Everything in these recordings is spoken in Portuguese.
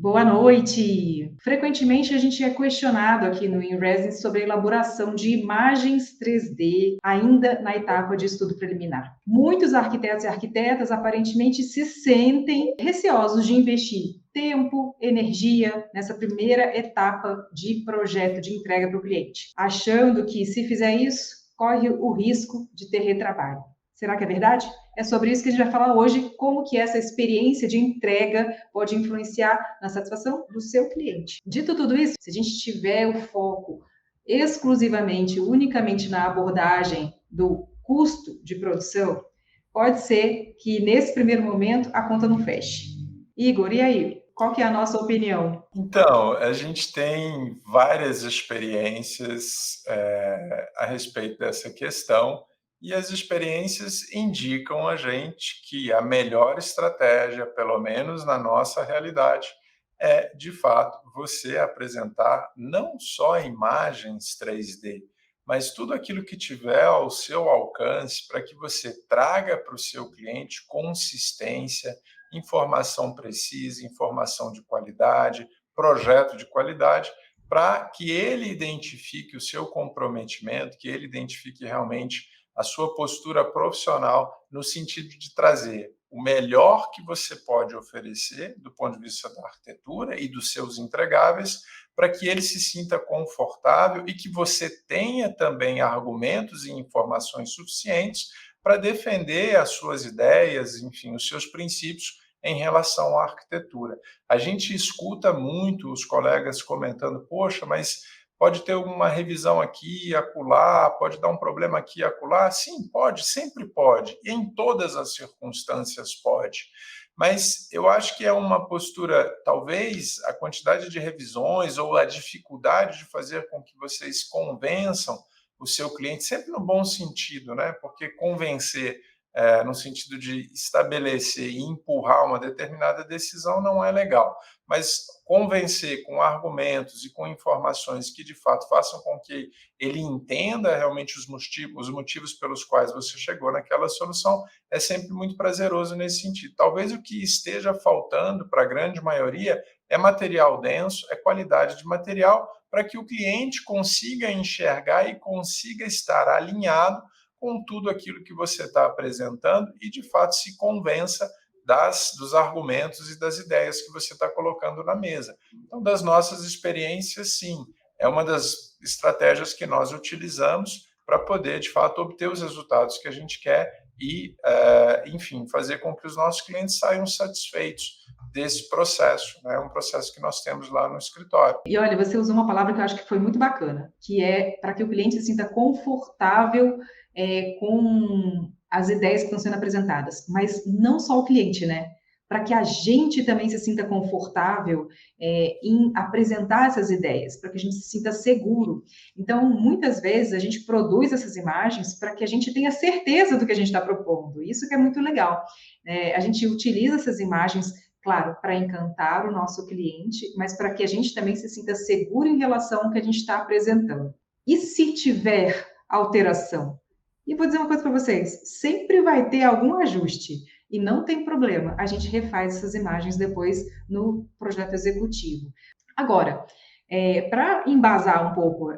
Boa noite! Frequentemente a gente é questionado aqui no InResin sobre a elaboração de imagens 3D, ainda na etapa de estudo preliminar. Muitos arquitetos e arquitetas aparentemente se sentem receosos de investir tempo, energia nessa primeira etapa de projeto de entrega para o cliente, achando que se fizer isso, corre o risco de ter retrabalho. Será que é verdade? É sobre isso que a gente vai falar hoje, como que essa experiência de entrega pode influenciar na satisfação do seu cliente. Dito tudo isso, se a gente tiver o foco exclusivamente, unicamente na abordagem do custo de produção, pode ser que nesse primeiro momento a conta não feche. Igor, e aí? Qual que é a nossa opinião? Então, a gente tem várias experiências a respeito dessa questão, e as experiências indicam a gente que a melhor estratégia, pelo menos na nossa realidade, é, de fato, você apresentar não só imagens 3D, mas tudo aquilo que tiver ao seu alcance para que você traga para o seu cliente consistência, informação precisa, informação de qualidade, projeto de qualidade, para que ele identifique o seu comprometimento, que ele identifique realmente a sua postura profissional no sentido de trazer o melhor que você pode oferecer do ponto de vista da arquitetura e dos seus entregáveis, para que ele se sinta confortável e que você tenha também argumentos e informações suficientes para defender as suas ideias, enfim, os seus princípios em relação à arquitetura. A gente escuta muito os colegas comentando, poxa, mas pode ter alguma revisão aqui e acolá, pode dar um problema aqui e acolá. Sim, pode, sempre pode, e em todas as circunstâncias pode. Mas eu acho que é uma postura, talvez a quantidade de revisões ou a dificuldade de fazer com que vocês convençam o seu cliente, sempre no bom sentido, né? Porque convencer no sentido de estabelecer e empurrar uma determinada decisão não é legal. Mas convencer com argumentos e com informações que de fato façam com que ele entenda realmente os motivos pelos quais você chegou naquela solução é sempre muito prazeroso nesse sentido. Talvez o que esteja faltando para a grande maioria é material denso, é qualidade de material, para que o cliente consiga enxergar e consiga estar alinhado com tudo aquilo que você está apresentando e, de fato, se convença dos argumentos e das ideias que você está colocando na mesa. Então, das nossas experiências, sim, é uma das estratégias que nós utilizamos para poder, de fato, obter os resultados que a gente quer e, enfim, fazer com que os nossos clientes saiam satisfeitos desse processo, né? Um processo que nós temos lá no escritório. E olha, você usou uma palavra que eu acho que foi muito bacana, que é para que o cliente se sinta confortável com as ideias que estão sendo apresentadas. Mas não só o cliente, né? Para que a gente também se sinta confortável em apresentar essas ideias, para que a gente se sinta seguro. Então, muitas vezes, a gente produz essas imagens para que a gente tenha certeza do que a gente está propondo. Isso que é muito legal. A gente utiliza essas imagens, claro, para encantar o nosso cliente, mas para que a gente também se sinta seguro em relação ao que a gente está apresentando. E se tiver alteração? E vou dizer uma coisa para vocês: sempre vai ter algum ajuste. E não tem problema, a gente refaz essas imagens depois no projeto executivo. Agora, para embasar um pouco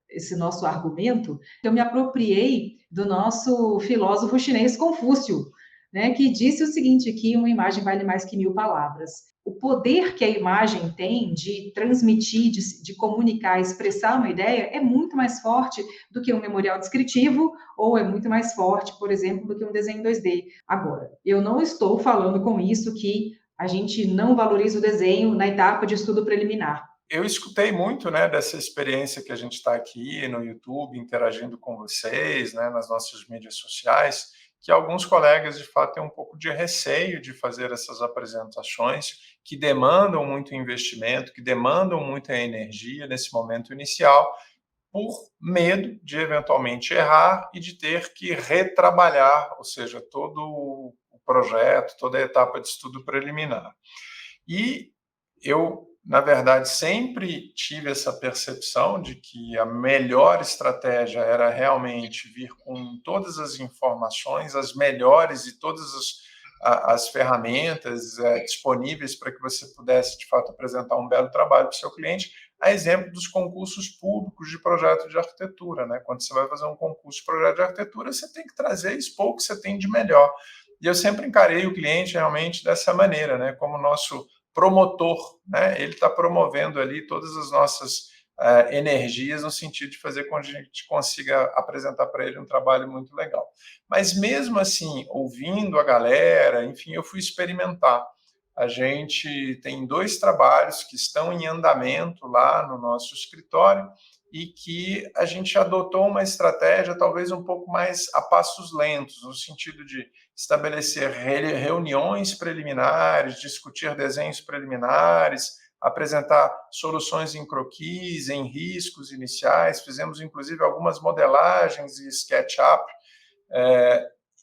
esse nosso argumento, eu me apropriei do nosso filósofo chinês Confúcio, né, que disse o seguinte, que uma imagem vale mais que 1000 palavras. O poder que a imagem tem de transmitir, de comunicar, expressar uma ideia é muito mais forte do que um memorial descritivo ou é muito mais forte, por exemplo, do que um desenho 2D. Agora, eu não estou falando com isso que a gente não valoriza o desenho na etapa de estudo preliminar. Eu escutei muito, né, dessa experiência que a gente está aqui no YouTube, interagindo com vocês, né, nas nossas mídias sociais, que alguns colegas, de fato, têm um pouco de receio de fazer essas apresentações que demandam muito investimento, que demandam muita energia nesse momento inicial, por medo de eventualmente errar e de ter que retrabalhar, ou seja, todo o projeto, toda a etapa de estudo preliminar. E eu, na verdade, sempre tive essa percepção de que a melhor estratégia era realmente vir com todas as informações, as melhores e todas as as ferramentas disponíveis para que você pudesse, de fato, apresentar um belo trabalho para o seu cliente, a exemplo dos concursos públicos de projeto de arquitetura, né? Quando você vai fazer um concurso de projeto de arquitetura, você tem que trazer e expor o que você tem de melhor. E eu sempre encarei o cliente realmente dessa maneira, né? Como nosso promotor, né? Ele está promovendo ali todas as nossas energias no sentido de fazer com que a gente consiga apresentar para ele um trabalho muito legal. Mas mesmo assim, ouvindo a galera, enfim, eu fui experimentar. A gente tem 2 trabalhos que estão em andamento lá no nosso escritório e que a gente adotou uma estratégia talvez um pouco mais a passos lentos, no sentido de estabelecer reuniões preliminares, discutir desenhos preliminares, apresentar soluções em croquis, em riscos iniciais, fizemos inclusive algumas modelagens e SketchUp.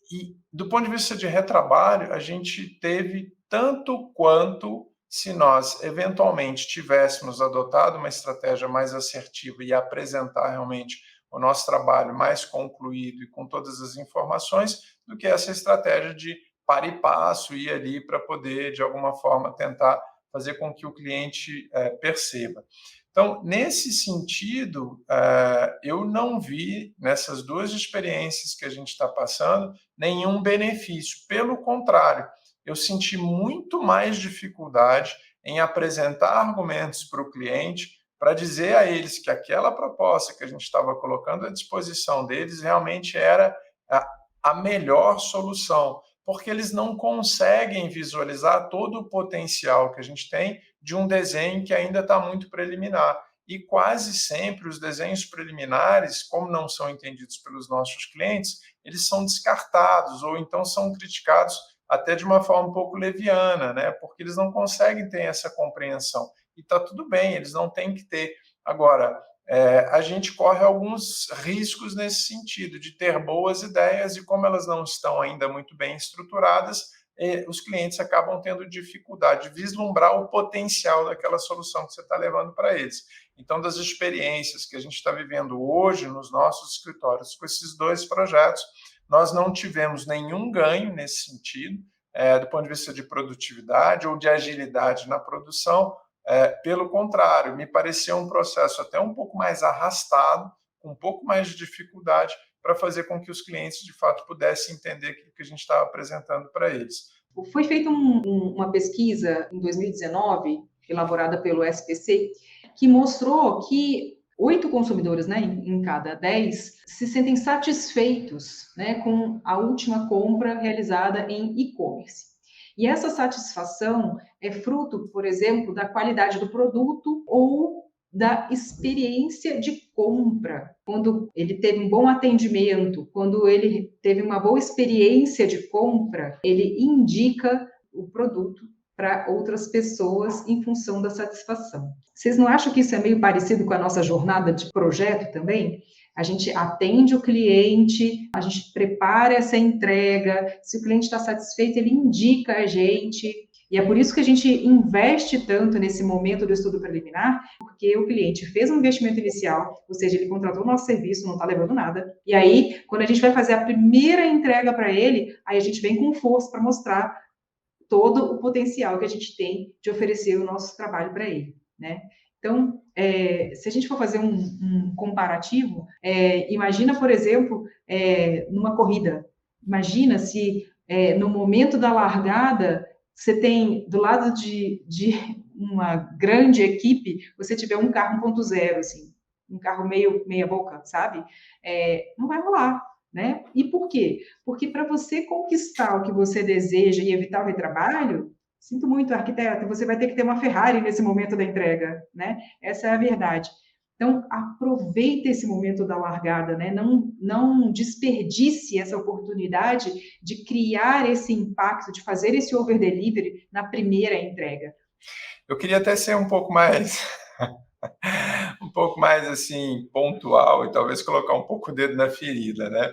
E do ponto de vista de retrabalho, a gente teve tanto quanto se nós eventualmente tivéssemos adotado uma estratégia mais assertiva e apresentar realmente o nosso trabalho mais concluído e com todas as informações, do que essa estratégia de para e passo, ir ali para poder, de alguma forma, tentar fazer com que o cliente perceba. Então, nesse sentido, eu não vi, nessas 2 experiências que a gente está passando, nenhum benefício. Pelo contrário, eu senti muito mais dificuldade em apresentar argumentos para o cliente, para dizer a eles que aquela proposta que a gente estava colocando à disposição deles realmente era a melhor solução, porque eles não conseguem visualizar todo o potencial que a gente tem de um desenho que ainda está muito preliminar. E quase sempre os desenhos preliminares, como não são entendidos pelos nossos clientes, eles são descartados ou então são criticados até de uma forma um pouco leviana, né? Porque eles não conseguem ter essa compreensão. E está tudo bem, eles não têm que ter. Agora, a gente corre alguns riscos nesse sentido, de ter boas ideias e como elas não estão ainda muito bem estruturadas, os clientes acabam tendo dificuldade de vislumbrar o potencial daquela solução que você está levando para eles. Então, das experiências que a gente está vivendo hoje nos nossos escritórios com esses 2 projetos, nós não tivemos nenhum ganho nesse sentido, do ponto de vista de produtividade ou de agilidade na produção. Pelo contrário, me pareceu um processo até um pouco mais arrastado, com um pouco mais de dificuldade, para fazer com que os clientes, de fato, pudessem entender aquilo que a gente estava apresentando para eles. Foi feita uma pesquisa em 2019, elaborada pelo SPC, que mostrou que 8 consumidores, né, em cada 10 se sentem satisfeitos, né, com a última compra realizada em e-commerce. E essa satisfação é fruto, por exemplo, da qualidade do produto ou da experiência de compra. Quando ele teve um bom atendimento, quando ele teve uma boa experiência de compra, ele indica o produto para outras pessoas em função da satisfação. Vocês não acham que isso é meio parecido com a nossa jornada de projeto também? A gente atende o cliente, a gente prepara essa entrega, se o cliente está satisfeito, ele indica a gente. E é por isso que a gente investe tanto nesse momento do estudo preliminar, porque o cliente fez um investimento inicial, ou seja, ele contratou o nosso serviço, não está levando nada. E aí, quando a gente vai fazer a primeira entrega para ele, aí a gente vem com força para mostrar todo o potencial que a gente tem de oferecer o nosso trabalho para ele, né? Então, se a gente for fazer um comparativo, imagina, por exemplo, numa corrida. Imagina se no momento da largada você tem, do lado de uma grande equipe, você tiver um carro 1.0, assim, um carro meia boca, sabe? Não vai rolar, né? E por quê? Porque para você conquistar o que você deseja e evitar o retrabalho, sinto muito, arquiteto, você vai ter que ter uma Ferrari nesse momento da entrega, né? Essa é a verdade. Então, aproveite esse momento da largada, né? Não desperdice essa oportunidade de criar esse impacto, de fazer esse over-delivery na primeira entrega. Eu queria até ser um pouco mais um pouco mais assim pontual e talvez colocar um pouco o dedo na ferida, né?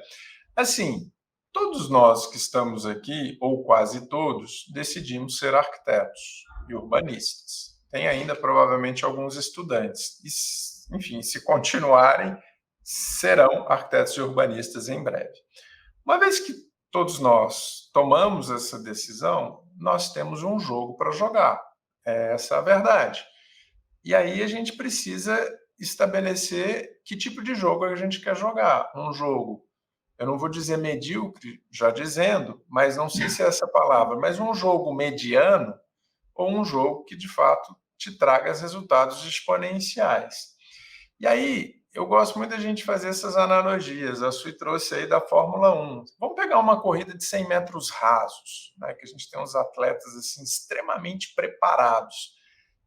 Assim, todos nós que estamos aqui, ou quase todos, decidimos ser arquitetos e urbanistas. Tem ainda provavelmente alguns estudantes. E, enfim, se continuarem, serão arquitetos e urbanistas em breve. Uma vez que todos nós tomamos essa decisão, nós temos um jogo para jogar. Essa é a verdade. E aí a gente precisa estabelecer que tipo de jogo a gente quer jogar. Um jogo, eu não vou dizer medíocre, já dizendo, mas não sei se é essa palavra, mas um jogo mediano ou um jogo que de fato te traga resultados exponenciais. E aí, eu gosto muito da gente fazer essas analogias. A Sui trouxe aí da Fórmula 1. Vamos pegar uma corrida de 100 metros rasos, né, que a gente tem uns atletas assim extremamente preparados.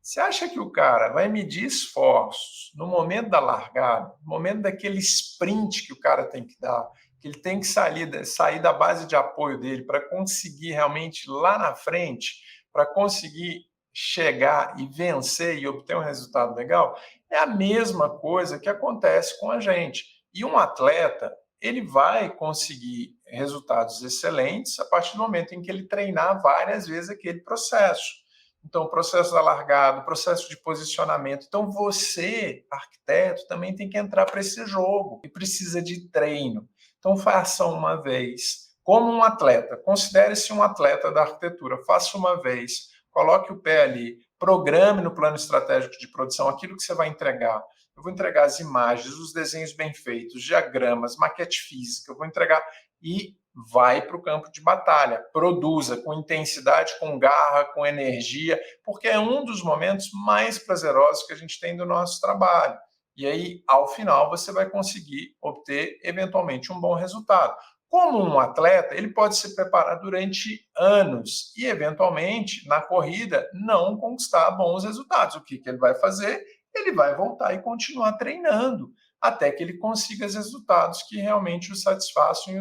Você acha que o cara vai medir esforços no momento da largada, no momento daquele sprint que o cara tem que dar, que ele tem que sair da base de apoio dele para conseguir realmente lá na frente, para conseguir chegar e vencer e obter um resultado legal? É a mesma coisa que acontece com a gente. E um atleta, ele vai conseguir resultados excelentes a partir do momento em que ele treinar várias vezes aquele processo. Então, o processo da largada, o processo de posicionamento. Então, você, arquiteto, também tem que entrar para esse jogo e precisa de treino. Então, faça uma vez. Como um atleta, considere-se um atleta da arquitetura. Faça uma vez, coloque o pé ali, programe no plano estratégico de produção aquilo que você vai entregar. Eu vou entregar as imagens, os desenhos bem feitos, diagramas, maquete física, eu vou entregar e vai para o campo de batalha. Produza com intensidade, com garra, com energia, porque é um dos momentos mais prazerosos que a gente tem do nosso trabalho. E aí, ao final, você vai conseguir obter, eventualmente, um bom resultado. Como um atleta, ele pode se preparar durante anos e, eventualmente, na corrida, não conquistar bons resultados. O que ele vai fazer? Ele vai voltar e continuar treinando até que ele consiga os resultados que realmente o satisfaçam e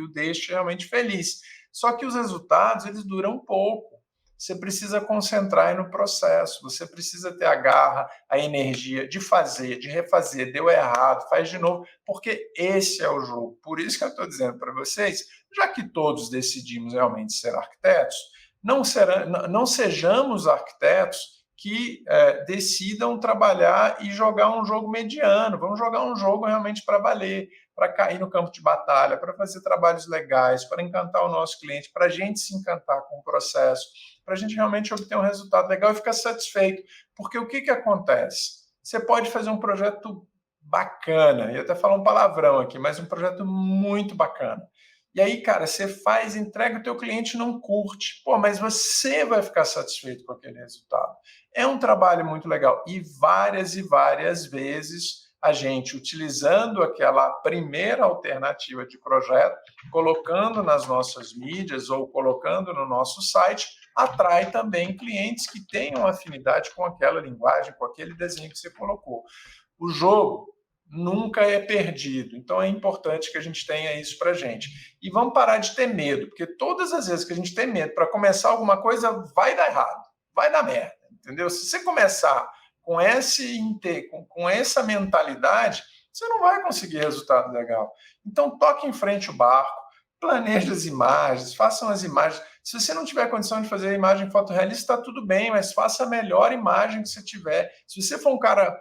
o deixem realmente feliz. Só que os resultados, eles duram pouco. Você precisa concentrar no processo, você precisa ter a garra, a energia de fazer, de refazer, deu errado, faz de novo, porque esse é o jogo. Por isso que eu estou dizendo para vocês, já que todos decidimos realmente ser arquitetos, não sejamos arquitetos que decidam trabalhar e jogar um jogo mediano. Vamos jogar um jogo realmente para valer, para cair no campo de batalha, para fazer trabalhos legais, para encantar o nosso cliente, para a gente se encantar com o processo, para a gente realmente obter um resultado legal e ficar satisfeito. Porque o que acontece? Você pode fazer um projeto bacana, eu até falar um palavrão aqui, mas um projeto muito bacana. E aí, cara, você faz, entrega, o teu cliente não curte. Pô, mas você vai ficar satisfeito com aquele resultado. É um trabalho muito legal. E várias vezes a gente, utilizando aquela primeira alternativa de projeto, colocando nas nossas mídias ou colocando no nosso site, atrai também clientes que tenham afinidade com aquela linguagem, com aquele desenho que você colocou. O jogo nunca é perdido. Então é importante que a gente tenha isso para a gente. E vamos parar de ter medo, porque todas as vezes que a gente tem medo para começar alguma coisa, vai dar errado, vai dar merda, entendeu? Se você começar com essa mentalidade, você não vai conseguir resultado legal. Então toque em frente o barco, planeje as imagens, façam as imagens. Se você não tiver condição de fazer a imagem fotorrealista, está tudo bem, mas faça a melhor imagem que você tiver. Se você for um cara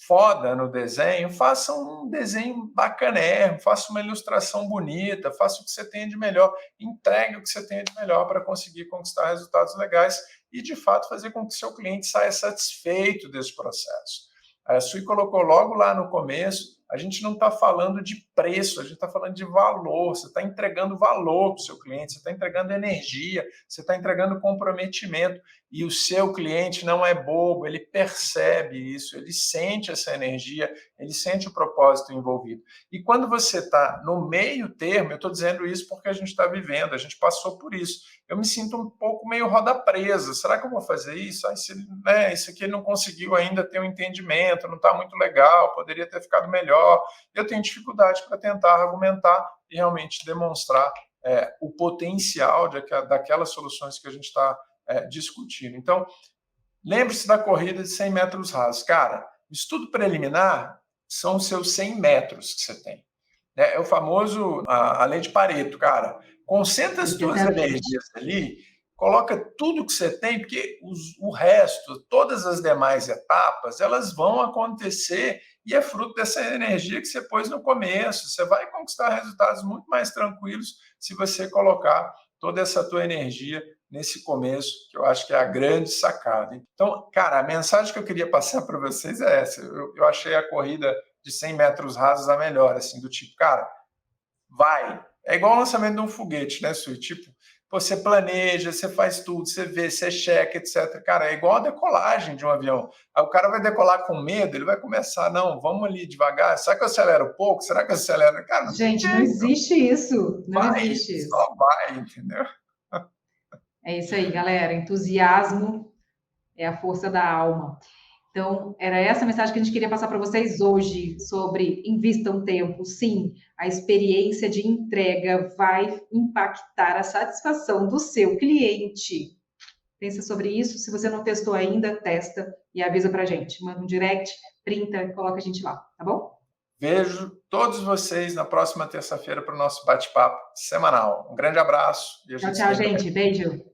foda no desenho, faça um desenho bacanérrimo, faça uma ilustração bonita, faça o que você tenha de melhor, entregue o que você tenha de melhor para conseguir conquistar resultados legais e, de fato, fazer com que seu cliente saia satisfeito desse processo. A Sui colocou logo lá no começo, a gente não está falando de preço, a gente está falando de valor, você está entregando valor para o seu cliente, você está entregando energia, você está entregando comprometimento, e o seu cliente não é bobo, ele percebe isso, ele sente essa energia, ele sente o propósito envolvido. E quando você está no meio termo, eu estou dizendo isso porque a gente está vivendo, a gente passou por isso, eu me sinto um pouco meio roda presa, será que eu vou fazer isso? Isso aqui ele não conseguiu ainda ter um entendimento, não está muito legal, poderia ter ficado melhor. Eu tenho dificuldade para tentar argumentar e realmente demonstrar o potencial daquelas soluções que a gente está discutindo. Então, lembre-se da corrida de 100 metros rasos. Cara, o estudo preliminar são os seus 100 metros que você tem. É o famoso, a lei de Pareto, cara. Concentra as tuas energias ali coloca tudo que você tem, porque o resto, todas as demais etapas, elas vão acontecer e é fruto dessa energia que você pôs no começo. Você vai conquistar resultados muito mais tranquilos se você colocar toda essa tua energia nesse começo, que eu acho que é a grande sacada. Então, cara, a mensagem que eu queria passar para vocês é essa. Eu achei a corrida de 100 metros rasos a melhor, assim, do tipo, cara, vai. É igual o lançamento de um foguete, né, Sui? Tipo, você planeja, você faz tudo, você vê, você checa, etc. Cara, é igual a decolagem de um avião. Aí o cara vai decolar com medo, ele vai começar, não, vamos ali devagar. Será que eu acelero pouco? Será que eu acelero? Cara, não tem Gente, não jeito. existe isso. Não Vai, existe isso. só vai, entendeu? É isso aí, galera. Entusiasmo é a força da alma. Então, era essa a mensagem que a gente queria passar para vocês hoje sobre invistam tempo. Sim, a experiência de entrega vai impactar a satisfação do seu cliente. Pensa sobre isso. Se você não testou ainda, testa e avisa para a gente. Manda um direct, printa, coloca a gente lá, tá bom? Vejo todos vocês na próxima terça-feira para o nosso bate-papo semanal. Um grande abraço e a Tchau, gente se tchau, vê em breve. gente. Beijo.